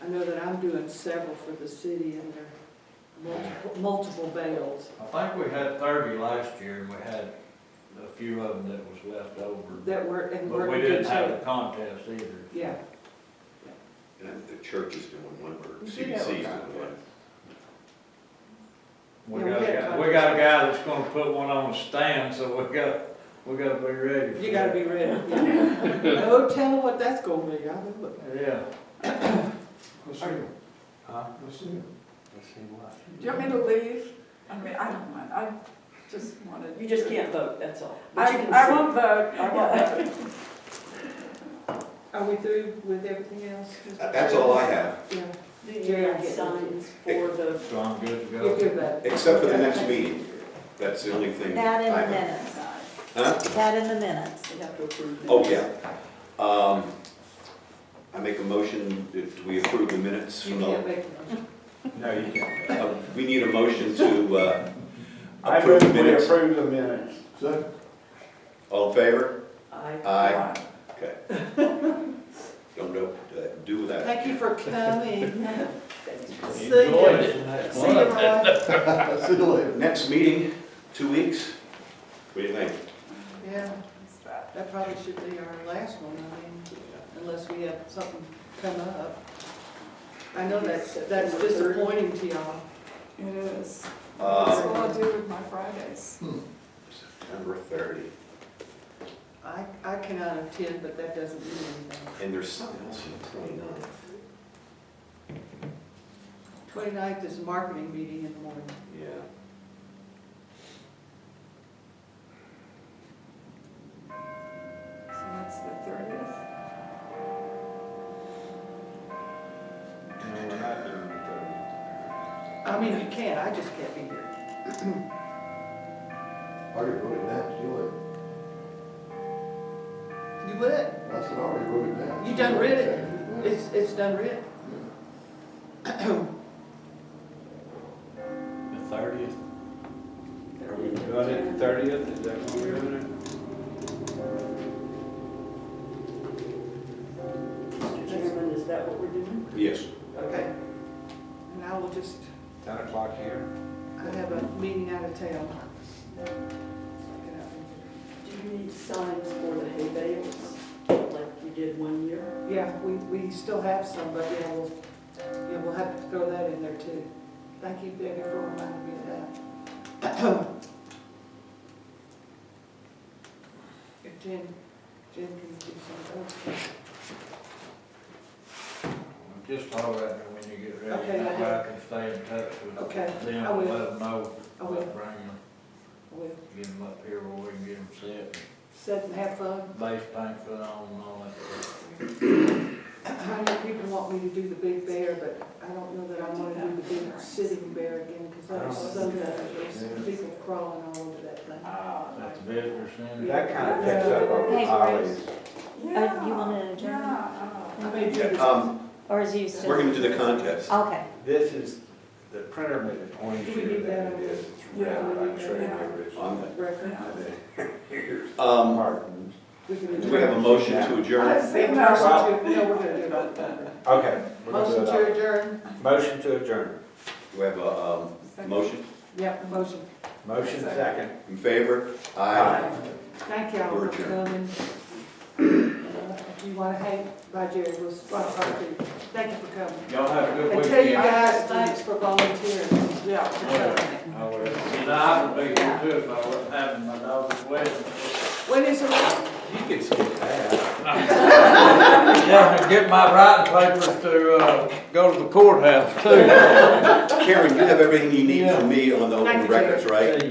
I know that I'm doing several for the city, and they're multiple bales. I think we had 30 last year, and we had a few of them that was left over. That were, and we're But we in good didn't have shape. a contest either. Yeah, And the church is doing one, or You did have a CBC is doing contest. one. We Yeah, got we a had guy, we got a guy that's gonna put one on a stand, so we gotta be ready for you gotta that. be ready. No telling what that's gonna be, I know it. Yeah. Let's see, Huh? let's see. Let's see what. Do you want me to leave? I mean, I don't mind, I just wanted. You just can't vote, that's all. But you can I see. won't vote, I won't vote. Are we through with everything else? That's all I have, Yeah, Do you Jerry, I'll have get signs for the, So I'm good to you're go. good, bud. except for the next meeting. That's the only thing. That in I the have. minutes, Huh? that in the minutes. you have to approve them? Oh, yeah. I make a motion that we approve the minutes You from can't the, make a motion. No, you can't. we need a motion to I approve move the we minutes. approve the minutes. Second, All in favor? I, Aye. Okay. Don't do that. Thank you for coming. See Enjoy you. it, and that's See you, fun. Roy. see you later. Next meeting, 2 weeks. What do you think? Yeah, that probably should be our last one, I mean, unless we have something come up. I know that's disappointing to y'all. It is. That's what Uh, I do with my Fridays. September 30. I cannot attend, but that doesn't mean anything. And there's something else on the 29th. 29th is a marketing meeting in the morning. Yeah. So that's the 30th. No, we're not doing the 30th. I mean, you can, I just can't be here. I already wrote it down, still it. You would? I said, I already wrote it down. You done read it? Yeah. It's done written. The 30th? Are we doing it the 30th? Is that when we're doing it? Mr. Chairman, is that what we're doing? Yes. Okay. And I will just, 10 o'clock here? I have a meeting out of town. Do you need signs for the hay bales, like you did one year? Yeah, we still have some, but yeah, we'll have to throw that in there too. Thank you, Debbie, for reminding me of that. If Jen can do some of Just holler at me when you get ready, Okay, I that will. way I can stay in touch with those. Okay, them I and will, let them know, I will, bring them, I will. get them up here where we can get them set, Sit and have fun. base paint put on and all that stuff. I know people want me to do the big bear, but I don't know that I want to do the big sitting bear again, because that's so there's people crawling all over that thing. At the visitor center. That kind of picks up on Hey, Holly's. Yeah. you wanna adjourn? I may do this. Or is you still? We're going to do the contest. Okay. This is, the printer made it orange Do we here need than that? it is. It's Yeah, red. we I'm need sure that. the original. On Record. Here's Um, We can Do we have a motion to I adjourn? didn't see that. Motion to, no, we're gonna do it on Thunder. Okay. we're gonna do Motion it to all. adjourn? Motion to adjourn. Do we have a motion? Yep, motion. Motion second. In favor? Aye. Thank y'all We're for adjourned. coming. If you wanna hang by Jerry, we'll talk to you. Thank you for coming. Y'all have a good And weekend. tell you guys, thanks for volunteering. Yeah. I will. And I would be here too if I wasn't having my daughter's wedding. When is it? You can skip that. Yeah, and get my writing papers to, go to the courthouse too. Karen, you have everything you need from me on the Thank open you, Jerry. records, right?